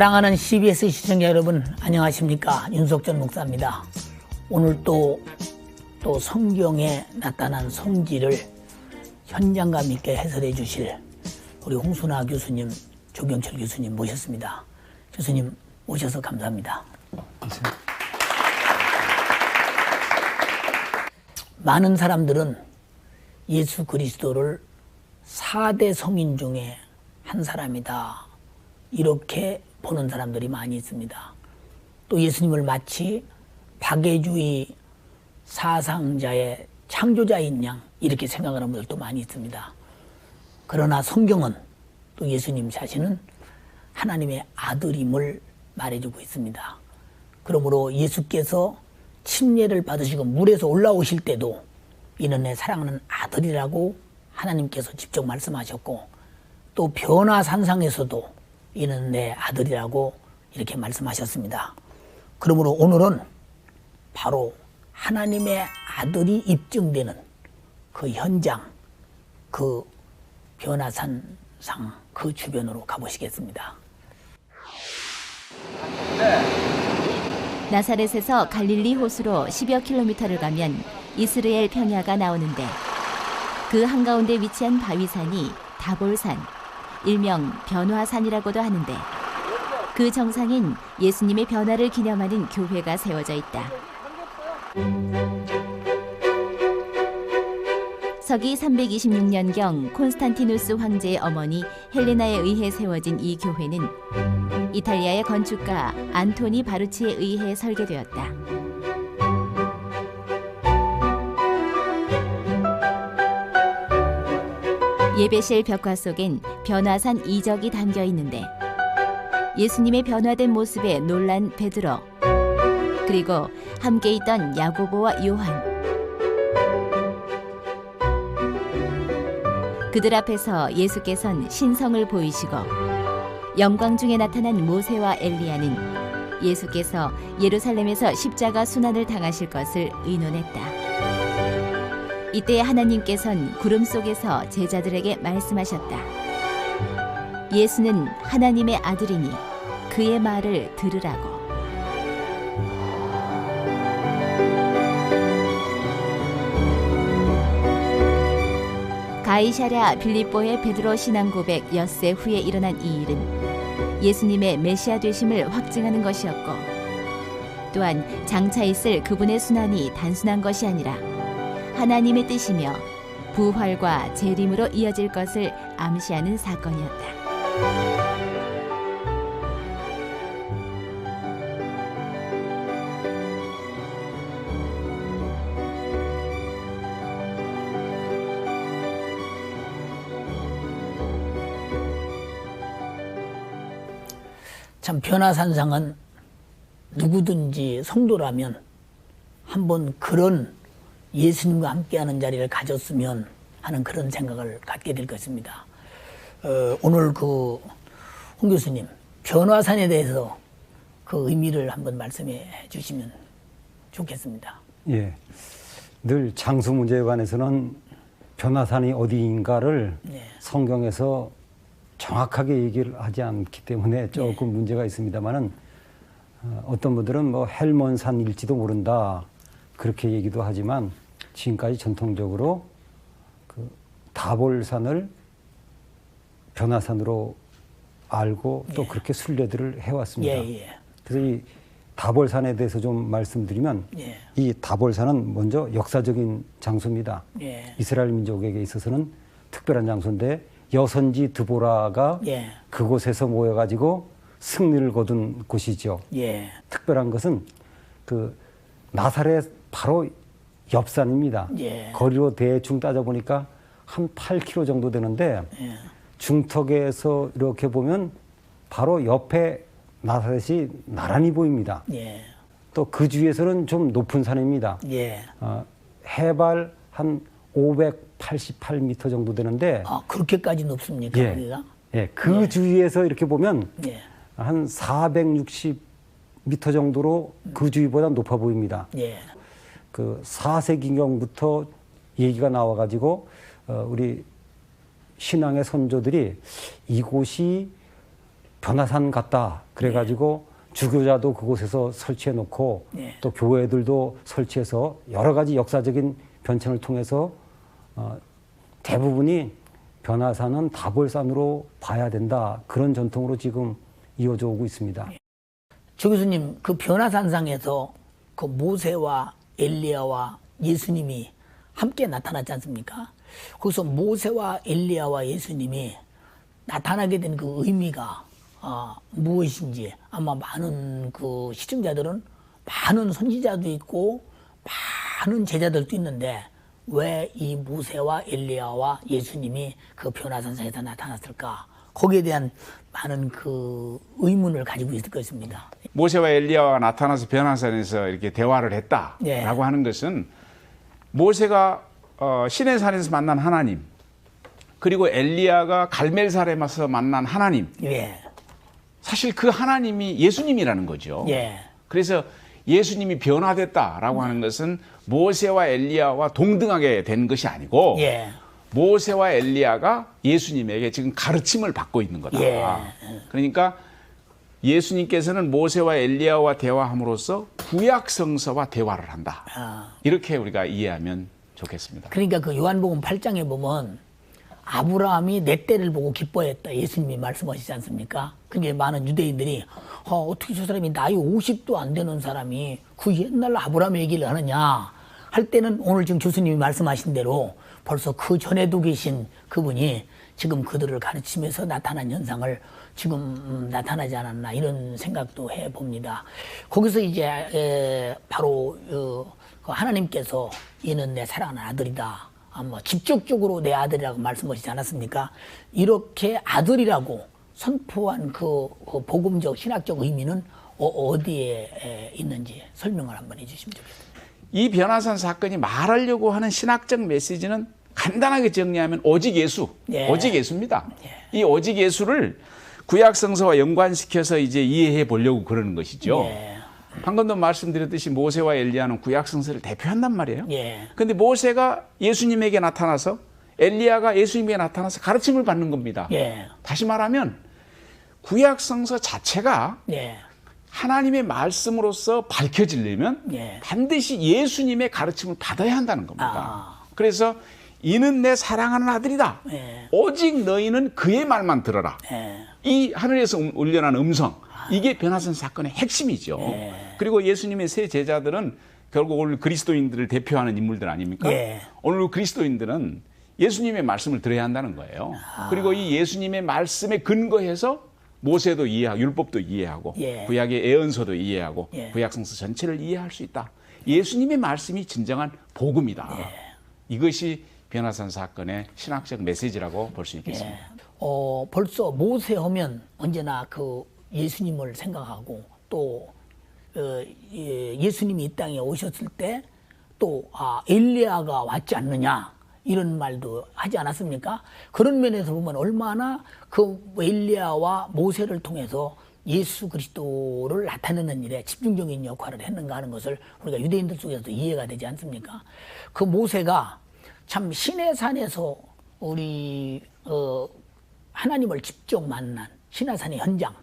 사랑하는 CBS 시청자 여러분, 안녕하십니까? 윤석전 목사입니다. 오늘 또 성경에 나타난 성질을 현장감 있게 해설해 주실 우리 홍순아 교수님, 조경철 교수님 모셨습니다. 교수님 오셔서 감사합니다. 많은 사람들은 예수 그리스도를 4대 성인 중에 한 사람이다, 이렇게 보는 사람들이 많이 있습니다. 또 예수님을 마치 박애주의 사상자의 창조자인 양 이렇게 생각하는 분들도 많이 있습니다. 그러나 성경은 또 예수님 자신은 하나님의 아들임을 말해주고 있습니다. 그러므로 예수께서 침례를 받으시고 물에서 올라오실 때도 이는 내 사랑하는 아들이라고 하나님께서 직접 말씀하셨고, 또 변화산상에서도 이는 내 아들이라고 이렇게 말씀하셨습니다. 그러므로 오늘은 바로 하나님의 아들이 입증되는 그 현장, 그 변화산상 그 주변으로 가보시겠습니다. 나사렛에서 갈릴리 호수로 10여 킬로미터를 가면 이스라엘 평야가 나오는데, 그 한가운데 위치한 바위산이 다볼산, 일명 변화산이라고도 하는데, 그 정상인 예수님의 변화를 기념하는 교회가 세워져 있다. 서기 326년경 콘스탄티누스 황제의 어머니 헬레나에 의해 세워진 이 교회는 이탈리아의 건축가 안토니 바루치에 의해 설계되었다. 예배실 벽화 속엔 변화산 이적이 담겨 있는데, 예수님의 변화된 모습에 놀란 베드로, 그리고 함께 있던 야고보와 요한, 그들 앞에서 예수께서는 신성을 보이시고, 영광 중에 나타난 모세와 엘리야는 예수께서 예루살렘에서 십자가 순환을 당하실 것을 의논했다. 이때 하나님께서는 구름 속에서 제자들에게 말씀하셨다. 예수는 하나님의 아들이니 그의 말을 들으라고. 가이사랴 빌립보의 베드로 신앙 고백 엿새 후에 일어난 이 일은 예수님의 메시아 되심을 확증하는 것이었고, 또한 장차 있을 그분의 순환이 단순한 것이 아니라 하나님의 뜻이며 부활과 재림으로 이어질 것을 암시하는 사건이었다. 참 변화산상은 누구든지 성도라면 한번 그런 예수님과 함께하는 자리를 가졌으면 하는 그런 생각을 갖게 될 것입니다. 오늘 홍 교수님, 변화산에 대해서 그 의미를 한번 말씀해 주시면 좋겠습니다. 예, 늘 장수 문제에 관해서는 변화산이 어디인가를 성경에서 정확하게 얘기를 하지 않기 때문에 조금 문제가 있습니다만은, 어떤 분들은 뭐 헬몬산일지도 모른다 그렇게 얘기도 하지만, 지금까지 전통적으로 그 다볼산을 변화산으로 알고 또 그렇게 순례들을 해왔습니다. 그래서 이 다볼산에 대해서 좀 말씀드리면, 이 다볼산은 먼저 역사적인 장소입니다. 이스라엘 민족에게 있어서는 특별한 장소인데, 여선지 드보라가 그곳에서 모여가지고 승리를 거둔 곳이죠. 특별한 것은 그 나사렛 바로 옆산입니다. 거리로 대충 따져보니까 한 8km 정도 되는데, 중턱에서 이렇게 보면 바로 옆에 나사렛이 나란히 보입니다. 또 그 주위에서는 좀 높은 산입니다. 해발 한 588m 정도 되는데. 아, 그렇게까지 높습니까? 그 주위에서 이렇게 보면 한 460m 정도로 그 주위보다 높아 보입니다. 그 4세기경부터 얘기가 나와가지고 우리 신앙의 선조들이 이곳이 변화산 같다. 그래가지고 주교자도 그곳에서 설치해 놓고 또 교회들도 설치해서 여러 가지 역사적인 변천을 통해서 대부분이 변화산은 다볼산으로 봐야 된다. 그런 전통으로 지금 이어져 오고 있습니다. 조 교수님, 그 변화산상에서 그 모세와 엘리야와 예수님이 함께 나타났지 않습니까? 거기서 모세와 엘리야와 예수님이 나타나게 된 그 의미가 무엇인지 아마 많은 그 시청자들은 많은 선지자도 있고 많은 제자들도 있는데 왜 이 모세와 엘리야와 예수님이 그 변화산상에서 나타났을까? 거기에 대한 많은 그 의문을 가지고 있을 것입니다. 모세와 엘리야가 나타나서 변화산에서 이렇게 대화를 했다라고 하는 것은 모세가 시내산에서 만난 하나님, 그리고 엘리야가 갈멜산에서 만난 하나님, 사실 그 하나님이 예수님이라는 거죠. 그래서 예수님이 변화됐다라고 하는 것은 모세와 엘리야와 동등하게 된 것이 아니고 모세와 엘리야가 예수님에게 지금 가르침을 받고 있는 거다. 그러니까 예수님께서는 모세와 엘리야와 대화함으로써 구약성서와 대화를 한다. 이렇게 우리가 이해하면 좋겠습니다. 그러니까 그 요한복음 8장에 보면 아브라함이 내 때를 보고 기뻐했다. 예수님이 말씀하시지 않습니까? 그게 많은 유대인들이 어떻게 저 사람이 나이 50도 안 되는 사람이 그 옛날 아브라함 얘기를 하느냐 할 때는 오늘 지금 교수님이 말씀하신 대로 벌써 그 전에도 계신 그분이 지금 그들을 가르치면서 나타난 현상을 지금 나타나지 않았나 이런 생각도 해봅니다. 거기서 이제 바로 하나님께서 이는 내 사랑하는 아들이다. 직접적으로 내 아들이라고 말씀하시지 않았습니까? 이렇게 아들이라고 선포한 그 복음적 신학적 의미는 어디에 있는지 설명을 한번 해주시면 좋겠습니다. 이 변화산 사건이 말하려고 하는 신학적 메시지는 간단하게 정리하면 오직 예수, 오직 예수입니다. 이 오직 예수를 구약성서와 연관시켜서 이제 이해해 보려고 그러는 것이죠. 방금도 말씀드렸듯이 모세와 엘리야는 구약성서를 대표한단 말이에요. 그런데 모세가 예수님에게 나타나서 엘리야가 예수님에게 나타나서 가르침을 받는 겁니다. 다시 말하면 구약성서 자체가 하나님의 말씀으로서 밝혀지려면 반드시 예수님의 가르침을 받아야 한다는 겁니다. 그래서 이는 내 사랑하는 아들이다. 오직 너희는 그의 말만 들어라. 이 하늘에서 울려난 음성, 이게 변화산 사건의 핵심이죠. 그리고 예수님의 세 제자들은 결국 오늘 그리스도인들을 대표하는 인물들 아닙니까? 오늘 그리스도인들은 예수님의 말씀을 들어야 한다는 거예요. 그리고 이 예수님의 말씀에 근거해서 모세도 이해하고 율법도 이해하고 구약의 예언서도 이해하고 구약성서 전체를 이해할 수 있다. 예수님의 말씀이 진정한 복음이다. 이것이 변화산 사건의 신학적 메시지라고 볼 수 있겠습니다. 벌써 모세 하면 언제나 그 예수님을 생각하고 또 예수님이 이 땅에 오셨을 때 또 엘리야가 왔지 않느냐 이런 말도 하지 않았습니까? 그런 면에서 보면 얼마나 그 엘리야와 모세를 통해서 예수 그리스도를 나타내는 일에 집중적인 역할을 했는가 하는 것을 우리가 유대인들 속에서도 이해가 되지 않습니까? 그 모세가 참 시내산에서 우리 하나님을 직접 만난 시내산의 현장,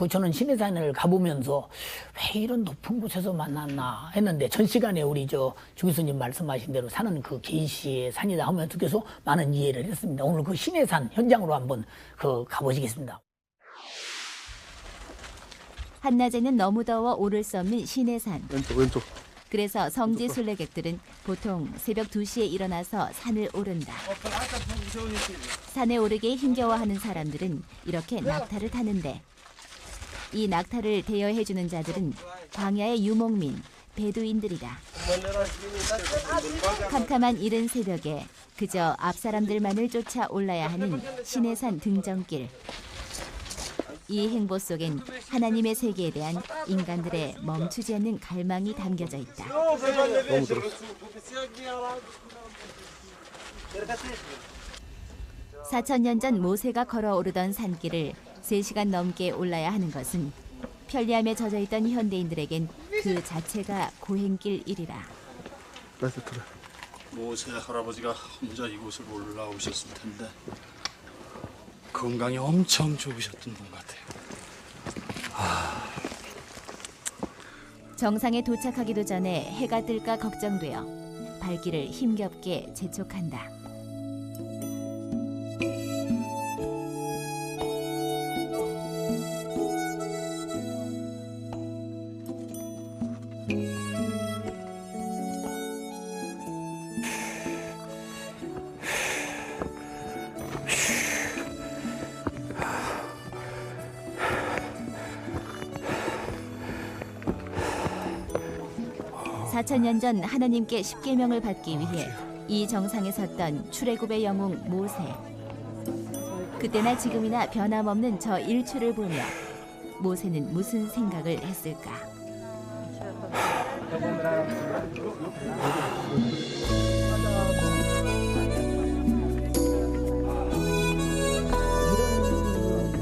저는 시내산을 가보면서 왜 이런 높은 곳에서 만났나 했는데 전 시간에 우리 주 교수님 말씀하신 대로 산은 그 계시의 산이다 하면서 계속 많은 이해를 했습니다. 오늘 그 시내산 현장으로 한번 가보시겠습니다. 한낮에는 너무 더워 오를 수 없는 시내산. 왼쪽. 그래서 성지 순례객들은 보통 새벽 2시에 일어나서 산을 오른다. 산에 오르기에 힘겨워하는 사람들은 이렇게 낙타를 타는데 이 낙타를 대여해주는 자들은 광야의 유목민, 베두인들이다. 캄캄한 이른 새벽에 그저 앞사람들만을 쫓아 올라야 하는 시내산 등정길. 이 행보 속엔 하나님의 세계에 대한 인간들의 멈추지 않는 갈망이 담겨져 있다. 4000년 전 모세가 걸어오르던 산길을 3시간 넘게 올라야 하는 것은 편리함에 젖어있던 현대인들에겐 그 자체가 고행길 일이라. 모세 할아버지가 혼자 이곳을 올라오셨을 텐데 건강이 엄청 좋으셨던 분 같아요. 정상에 도착하기도 전에 해가 뜰까 걱정되어 발길을 힘겹게 재촉한다. (4000년) 전 하나님께 십계명을 받기 위해 이 정상에 섰던 출애굽의 영웅 모세. 그때나 지금이나 변함없는 저 일출을 보며 모세는 무슨 생각을 했을까?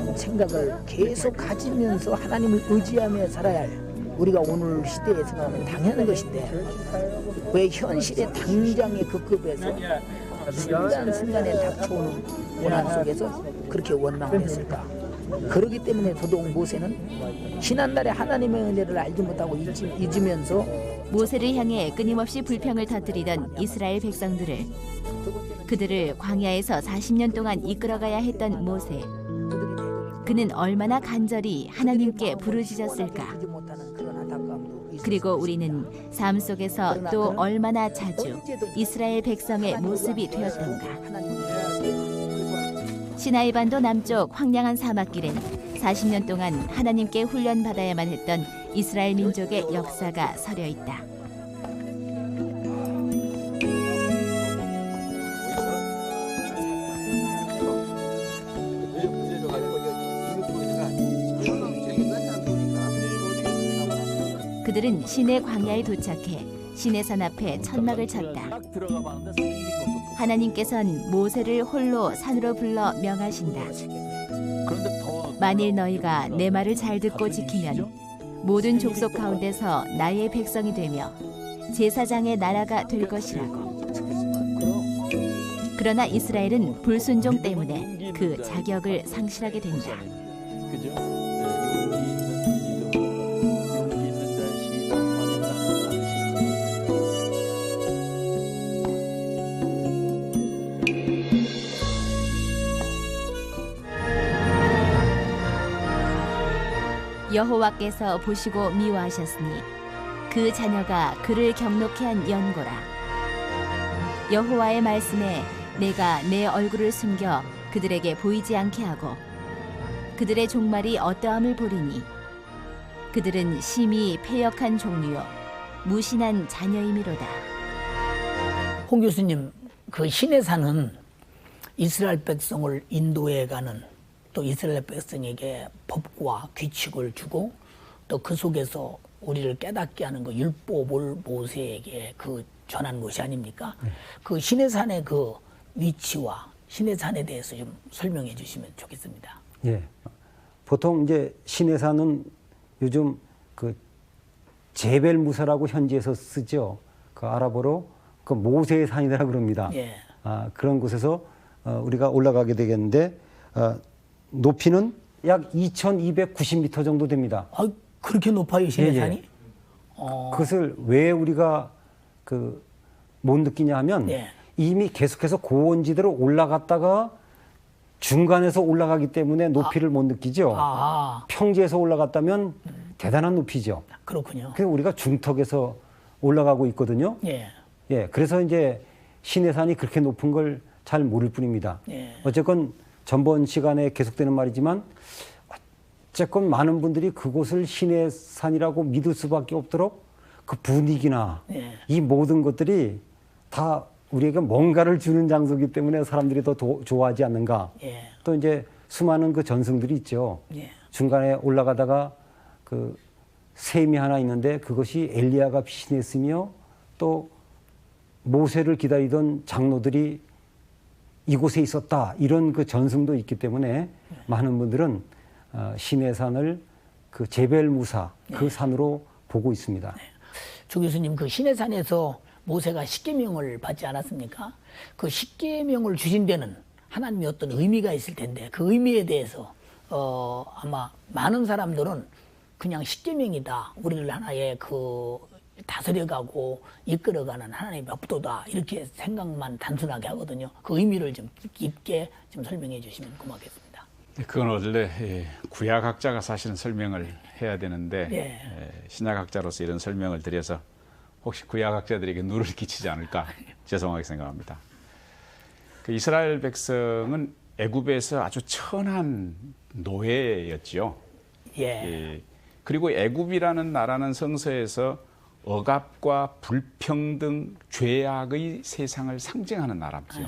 이런 생각을 계속 가지면서 하나님을 의지하며 살아야 할 우리가 오늘 시대에 생각하면 당연한 것인데 왜 현실의 당장의 그 급에서 순간순간에 닥쳐오는 고난 속에서 그렇게 원망을 했을까? 그렇기 때문에 더더욱 모세는 지난날의 하나님의 은혜를 알지 못하고 잊으면서 모세를 향해 끊임없이 불평을 터뜨리던 이스라엘 백성들을, 그들을 광야에서 40년 동안 이끌어가야 했던 모세. 그는 얼마나 간절히 하나님께 부르짖었을까? 그리고 우리는 삶 속에서 또 얼마나 자주 이스라엘 백성의 모습이 되었던가? 시나이 반도 남쪽 황량한 사막길엔 40년 동안 하나님께 훈련받아야만 했던 이스라엘 민족의 역사가 서려 있다. 그들은 시내 광야에 도착해 시내산 앞에 천막을 쳤다. 하나님께서는 모세를 홀로 산으로 불러 명하신다. 만일 너희가 내 말을 잘 듣고 지키면 모든 족속 가운데서 나의 백성이 되며 제사장의 나라가 될 것이라고. 그러나 이스라엘은 불순종 때문에 그 자격을 상실하게 된다. 여호와께서 보시고 미워하셨으니 그 자녀가 그를 경록케 한 연고라. 여호와의 말씀에 내가 내 얼굴을 숨겨 그들에게 보이지 않게 하고 그들의 종말이 어떠함을 보리니 그들은 심히 패역한 종류요 무신한 자녀임이로다. 홍 교수님, 그 시내산은 이스라엘 백성을 인도해 가는, 또 이스라엘 백성에게 법과 규칙을 주고 또 그 속에서 우리를 깨닫게 하는 그 율법을 모세에게 그 전한 것이 아닙니까? 그 시내산의 그 위치와 시내산에 대해서 좀 설명해 주시면 좋겠습니다. 예. 보통 이제 시내산은 요즘 그 제벨무사라고 현지에서 쓰죠. 그 아랍어로 그 모세의 산이라 그럽니다. 예. 그런 곳에서 우리가 올라가게 되겠는데 높이는 약 2290m 정도 됩니다. 그렇게 높아요, 시내산이? 예, 예. 그것을 왜 우리가 못 느끼냐 하면 예. 이미 계속해서 고원지대로 올라갔다가 중간에서 올라가기 때문에 높이를 못 느끼죠. 평지에서 올라갔다면 대단한 높이죠. 그렇군요. 그래서 우리가 중턱에서 올라가고 있거든요. 예. 예, 그래서 이제 시내산이 그렇게 높은 걸 잘 모를 뿐입니다. 예. 어쨌건 전번 시간에 계속되는 말이지만 어쨌건 많은 분들이 그곳을 시내산이라고 믿을 수밖에 없도록 그 분위기나 예. 이 모든 것들이 다 우리에게 뭔가를 주는 장소이기 때문에 사람들이 더 좋아하지 않는가. 예. 또 이제 수많은 그 전승들이 있죠. 예. 중간에 올라가다가 그 샘이 하나 있는데 그것이 엘리야가 피신했으며 또 모세를 기다리던 장로들이 이곳에 있었다. 이런 그 전승도 있기 때문에 많은 분들은 시내산을 그 제벨무사 그 산으로 보고 있습니다. 조 교수님, 그 시내산에서 모세가 십계명을 받지 않았습니까? 그 십계명을 주신 데는 하나님의 어떤 의미가 있을 텐데 그 의미에 대해서 아마 많은 사람들은 그냥 십계명이다. 우리를 하나의 다스려가고 이끌어가는 하나님의 법도다. 이렇게 생각만 단순하게 하거든요. 그 의미를 좀 깊게 좀 설명해 주시면 고맙겠습니다. 그건 원래 구약학자가 사실은 설명을 해야 되는데 신약학자로서 이런 설명을 드려서 혹시 구약학자들에게 누를 끼치지 않을까 죄송하게 생각합니다. 그 이스라엘 백성은 애굽에서 아주 천한 노예였지요. 그리고 애굽이라는 나라는 성서에서 억압과 불평등, 죄악의 세상을 상징하는 나라죠.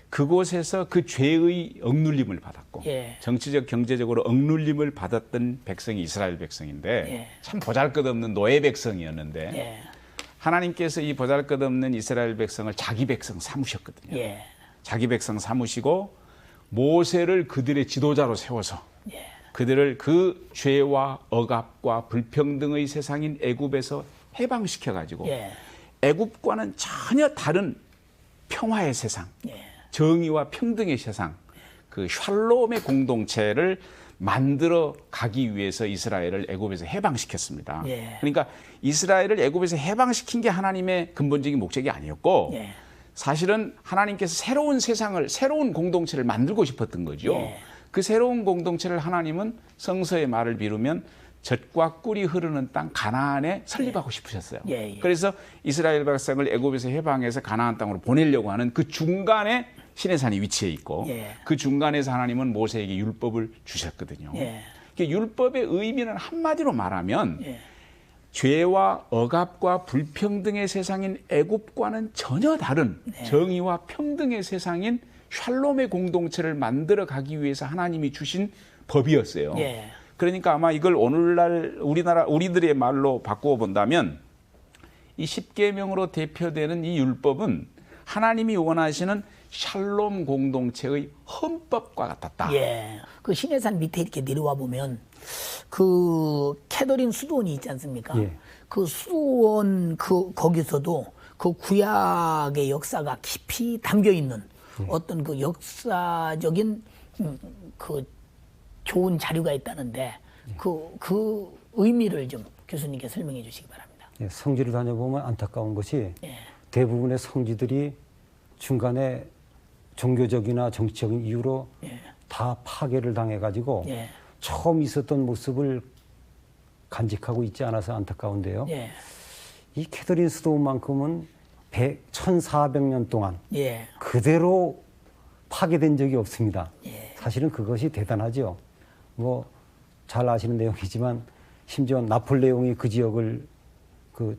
그곳에서 그 죄의 억눌림을 받았고 정치적, 경제적으로 억눌림을 받았던 백성이 이스라엘 백성인데 참 보잘것없는 노예 백성이었는데 하나님께서 이 보잘것없는 이스라엘 백성을 자기 백성 삼으셨거든요. 자기 백성 삼으시고 모세를 그들의 지도자로 세워서 그들을 그 죄와 억압과 불평등의 세상인 애굽에서 해방시켜가지고 애굽과는 전혀 다른 평화의 세상, 정의와 평등의 세상, 그 샬롬의 공동체를 만들어 가기 위해서 이스라엘을 애굽에서 해방시켰습니다. 그러니까 이스라엘을 애굽에서 해방시킨 게 하나님의 근본적인 목적이 아니었고 사실은 하나님께서 새로운 세상을, 새로운 공동체를 만들고 싶었던 거죠. 그 새로운 공동체를 하나님은 성서의 말을 비루면 젖과 꿀이 흐르는 땅 가나안에 설립하고 싶으셨어요. 그래서 이스라엘 백성을 애굽에서 해방해서 가나안 땅으로 보내려고 하는 그 중간에 시내산이 위치해 있고 그 중간에서 하나님은 모세에게 율법을 주셨거든요. 율법의 의미는 한마디로 말하면 죄와 억압과 불평등의 세상인 애굽과는 전혀 다른 정의와 평등의 세상인 샬롬의 공동체를 만들어 가기 위해서 하나님이 주신 법이었어요. 그러니까 아마 이걸 오늘날 우리들의 말로 바꾸어 본다면 이 십계명으로 대표되는 이 율법은 하나님이 원하시는 샬롬 공동체의 헌법과 같았다. 그 시내산 밑에 이렇게 내려와 보면 그 캐더린 수도원이 있지 않습니까? 그 수도원 거기서도 그 구약의 역사가 깊이 담겨 있는 어떤 그 역사적인 그 좋은 자료가 있다는데 그 의미를 좀 교수님께 설명해 주시기 바랍니다. 성지를 다녀보면 안타까운 것이 대부분의 성지들이 중간에 종교적이나 정치적인 이유로 다 파괴를 당해가지고 처음 있었던 모습을 간직하고 있지 않아서 안타까운데요. 이 캐더린 수도원만큼은 1400년 동안 그대로 파괴된 적이 없습니다. 사실은 그것이 대단하죠. 뭐 잘 아시는 내용이지만 심지어 나폴레옹이 그 지역을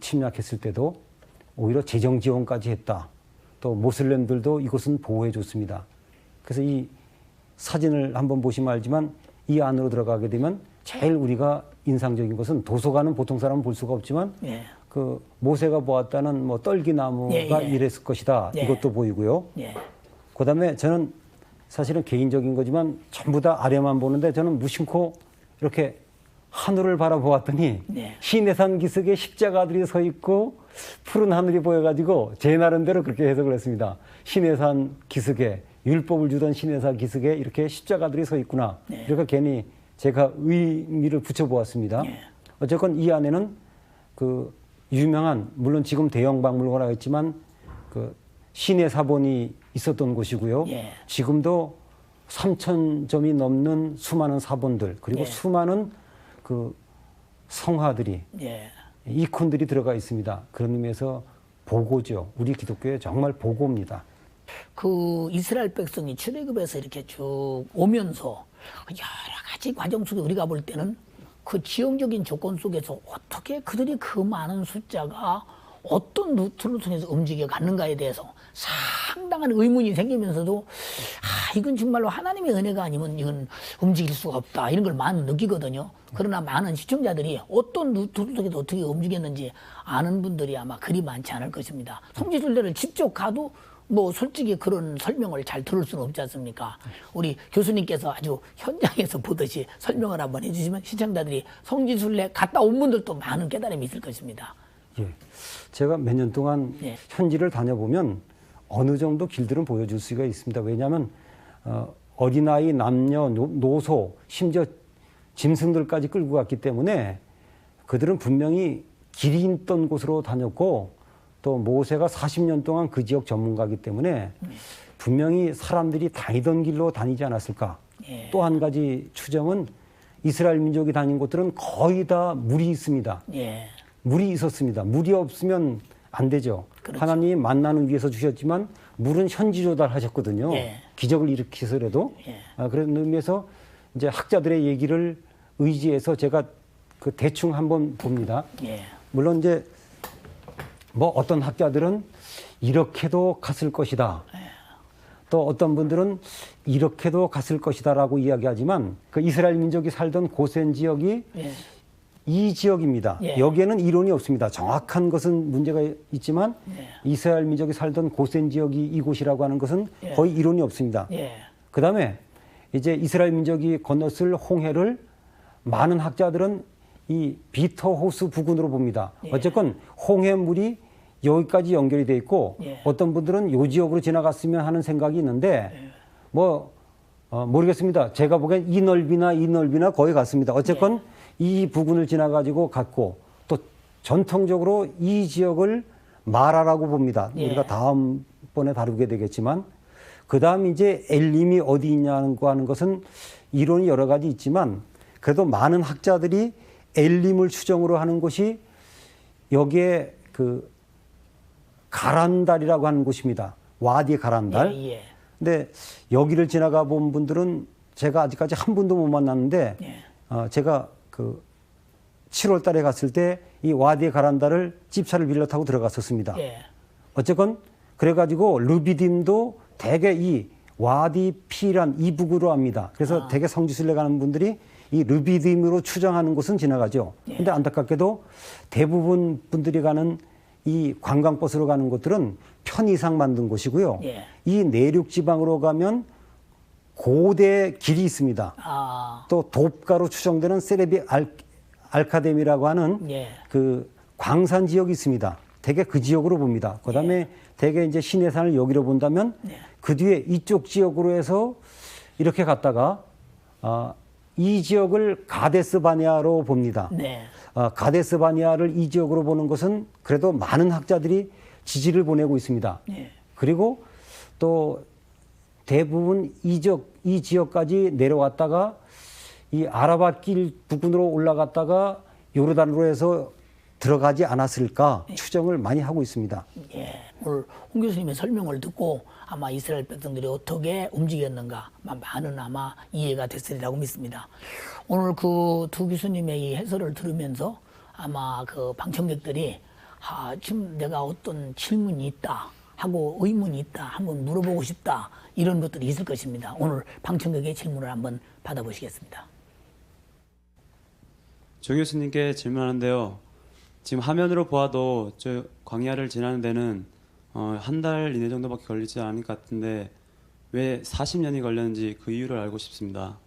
침략했을 때도 오히려 재정 지원까지 했다. 또 모슬렘들도 이곳은 보호해 줬습니다. 그래서 이 사진을 한번 보시면 알지만 이 안으로 들어가게 되면 제일 우리가 인상적인 것은 도서관은 보통 사람은 볼 수가 없지만 그 모세가 보았다는 뭐 떨기나무가 이랬을 것이다. 이것도 보이고요. 그다음에 저는 사실은 개인적인 거지만 전부 다 아래만 보는데 저는 무심코 이렇게 하늘을 바라보았더니 시내산 기슭에 십자가들이 서 있고 푸른 하늘이 보여가지고 제 나름대로 그렇게 해석을 했습니다. 시내산 기슭에 율법을 주던 시내산 기슭에 이렇게 십자가들이 서 있구나. 이렇게 괜히 제가 의미를 붙여보았습니다. 어쨌건 이 안에는 그 유명한 물론 지금 대형 박물관이라고 했지만 그 시내 사본이 있었던 곳이고요. 지금도 3,000점이 넘는 수많은 사본들 그리고 수많은 그 성화들이 이콘들이 들어가 있습니다. 그런 의미에서 보고죠. 우리 기독교의 정말 보고입니다. 그 이스라엘 백성이 출애굽에서 이렇게 쭉 오면서 여러 가지 과정 속에 우리가 볼 때는 그 지형적인 조건 속에서 어떻게 그들이 그 많은 숫자가 어떤 루트를 통해서 움직여 갔는가에 대해서 상당한 의문이 생기면서도 이건 정말로 하나님의 은혜가 아니면 이건 움직일 수가 없다 이런 걸 많이 느끼거든요. 그러나 많은 시청자들이 어떤 루트를 통해서 어떻게 움직였는지 아는 분들이 아마 그리 많지 않을 것입니다. 성지순례를 직접 가도 뭐 솔직히 그런 설명을 잘 들을 수는 없지 않습니까? 우리 교수님께서 아주 현장에서 보듯이 설명을 한번 해주시면 시청자들이 성지순례 갔다 온 분들도 많은 깨달음이 있을 것입니다. 제가 몇 년 동안 현지를 다녀보면 어느 정도 길들은 보여줄 수가 있습니다. 왜냐하면 어린아이, 남녀, 노소, 심지어 짐승들까지 끌고 갔기 때문에 그들은 분명히 길이 있던 곳으로 다녔고 또 모세가 40년 동안 그 지역 전문가이기 때문에 분명히 사람들이 다니던 길로 다니지 않았을까. 예. 또 한 가지 추정은 이스라엘 민족이 다닌 곳들은 거의 다 물이 있습니다. 예. 물이 있었습니다. 물이 없으면 안 되죠. 그렇죠. 하나님이 만나는 위해서 주셨지만 물은 현지 조달하셨거든요. 예. 기적을 일으키서라도. 예. 그런 의미에서 이제 학자들의 얘기를 의지해서 제가 그 대충 한번 봅니다. 예. 물론 이제 뭐 어떤 학자들은 이렇게도 갔을 것이다. 또 어떤 분들은 이렇게도 갔을 것이다라고 이야기하지만 그 이스라엘 민족이 살던 고센 지역이 예. 이 지역입니다. 예. 여기에는 이론이 없습니다. 정확한 것은 문제가 있지만 이스라엘 민족이 살던 고센 지역이 이곳이라고 하는 것은 예. 거의 이론이 없습니다. 예. 그다음에 이제 이스라엘 민족이 건넜을 홍해를 많은 학자들은 이 비터 호수 부근으로 봅니다. 예. 어쨌건 홍해물이 여기까지 연결이 돼 있고 예. 어떤 분들은 요 지역으로 지나갔으면 하는 생각이 있는데 뭐 모르겠습니다. 제가 보기엔 이 넓이나 거의 같습니다. 어쨌건 이 부근을 지나가지고 갔고 또 전통적으로 이 지역을 마라라고 봅니다. 예. 우리가 다음번에 다루게 되겠지만 그다음 이제 엘림이 어디 있냐고 하는 것은 이론이 여러 가지 있지만 그래도 많은 학자들이 엘림을 추정으로 하는 곳이 여기에 그 가란달이라고 하는 곳입니다. 와디 가란달. 예. 예. 근데 여기를 지나가 본 분들은 제가 아직까지 한 분도 못 만났는데 예. 제가 그 7월 달에 갔을 때 이 와디 가란달을 집차를 빌려 타고 들어갔었습니다. 예. 어쨌건 그래가지고 르비딤도 대개 이 와디 피란 이북으로 합니다. 그래서 대개 성지순례 가는 분들이 이 르비딤으로 추정하는 곳은 지나가죠. 근데 안타깝게도 대부분 분들이 가는 이 관광버스로 가는 곳들은 편 이상 만든 곳이고요. 예. 이 내륙 지방으로 가면 고대 길이 있습니다. 아. 또 돕가로 추정되는 세레비 알카뎀이라고 하는 예. 그 광산 지역이 있습니다. 대개 그 지역으로 봅니다. 그다음에 대개 이제 시내산을 여기로 본다면 그 뒤에 이쪽 지역으로 해서 이렇게 갔다가 이 지역을 가데스 바네아로 봅니다. 네. 가데스 바네아를 이 지역으로 보는 것은 그래도 많은 학자들이 지지를 보내고 있습니다. 예. 그리고 또 대부분 이 지역까지 내려왔다가 이 아라밧길 부근으로 올라갔다가 요르단으로 해서 들어가지 않았을까 추정을 많이 하고 있습니다. 예. 오늘 홍 교수님의 설명을 듣고 아마 이스라엘 백성들이 어떻게 움직였는가 많은 아마 이해가 됐으리라고 믿습니다. 오늘 그 두 교수님의 이 해설을 들으면서 아마 그 방청객들이 지금 내가 어떤 질문이 있다 하고 의문이 있다 한번 물어보고 싶다 이런 것들이 있을 것입니다. 오늘 방청객의 질문을 한번 받아보시겠습니다. 조 교수님께 질문하는데요. 지금 화면으로 보아도 저 광야를 지나는 데는 한 달 이내 정도밖에 걸리지 않을 것 같은데 왜 40년이 걸렸는지 그 이유를 알고 싶습니다.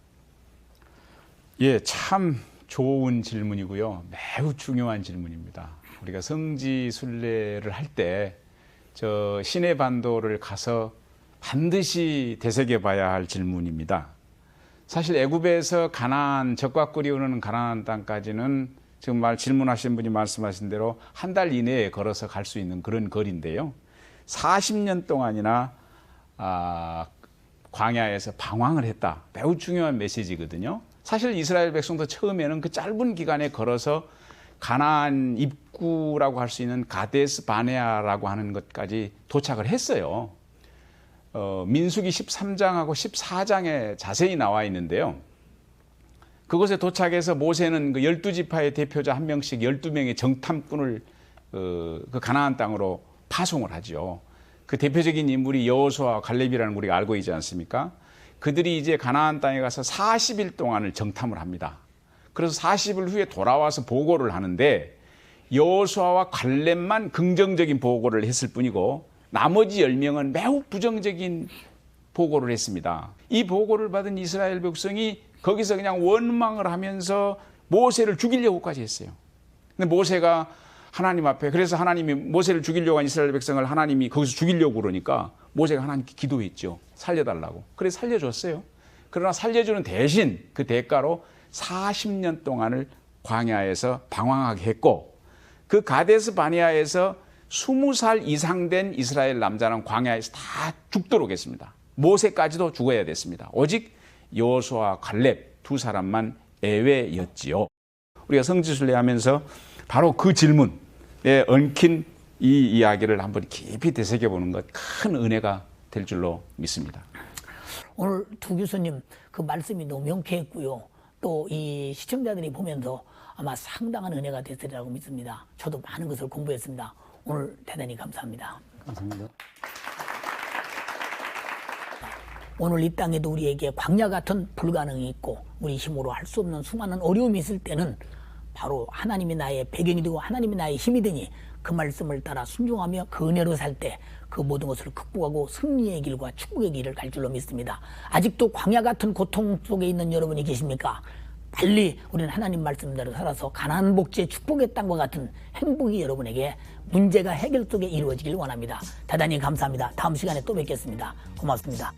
예, 참 좋은 질문이고요. 매우 중요한 질문입니다. 우리가 성지 순례를 할 때 저 시내 반도를 가서 반드시 되새겨 봐야 할 질문입니다. 사실 애굽에서 가나안 적과 꿀이 흐르는 가나안 땅까지는 지금 질문하신 분이 말씀하신 대로 한 달 이내에 걸어서 갈 수 있는 그런 거리인데요. 40년 동안이나 광야에서 방황을 했다. 매우 중요한 메시지거든요. 사실 이스라엘 백성도 처음에는 그 짧은 기간에 걸어서 가나안 입구라고 할 수 있는 가데스 바네아라고 하는 것까지 도착을 했어요. 민수기 13장하고 14장에 자세히 나와 있는데요. 그곳에 도착해서 모세는 그 12지파의 대표자 한 명씩 12명의 정탐꾼을 그 가나안 땅으로 파송을 하죠. 그 대표적인 인물이 여호수아와 갈렙이라는 우리가 알고 있지 않습니까? 그들이 이제 가나안 땅에 가서 40일 동안을 정탐을 합니다. 그래서 40일 후에 돌아와서 보고를 하는데 여호수아와 갈렙만 긍정적인 보고를 했을 뿐이고 나머지 10명은 매우 부정적인 보고를 했습니다. 이 보고를 받은 이스라엘 백성이 거기서 그냥 원망을 하면서 모세를 죽이려고까지 했어요. 근데 모세가 하나님 앞에, 그래서 하나님이 모세를 죽이려고 한 이스라엘 백성을 하나님이 거기서 죽이려고 그러니까 모세가 하나님께 기도했죠. 살려달라고. 그래서 살려줬어요. 그러나 살려주는 대신 그 대가로 40년 동안을 광야에서 방황하게 했고 그 가데스 바네아에서 20살 이상 된 이스라엘 남자는 광야에서 다 죽도록 했습니다. 모세까지도 죽어야 됐습니다. 오직 여호수아와 갈렙 두 사람만 예외였지요. 우리가 성지순례하면서 바로 그 질문에 얽힌 이 이야기를 한번 깊이 되새겨보는 것 큰 은혜가 될 줄로 믿습니다. 오늘 두 교수님 그 말씀이 너무 명쾌했고요. 또 이 시청자들이 보면서 아마 상당한 은혜가 됐으리라고 믿습니다. 저도 많은 것을 공부했습니다. 오늘 대단히 감사합니다. 감사합니다. 오늘 이 땅에도 우리에게 광야 같은 불가능이 있고 우리 힘으로 할 수 없는 수많은 어려움이 있을 때는 바로 하나님이 나의 배경이 되고 하나님이 나의 힘이 되니 그 말씀을 따라 순종하며 그 은혜로 살 때 그 모든 것을 극복하고 승리의 길과 축복의 길을 갈 줄로 믿습니다. 아직도 광야 같은 고통 속에 있는 여러분이 계십니까? 빨리 우리는 하나님 말씀대로 살아서 가나안 복지의 축복의 땅과 같은 행복이 여러분에게 문제가 해결 속에 이루어지길 원합니다. 대단히 감사합니다. 다음 시간에 또 뵙겠습니다. 고맙습니다.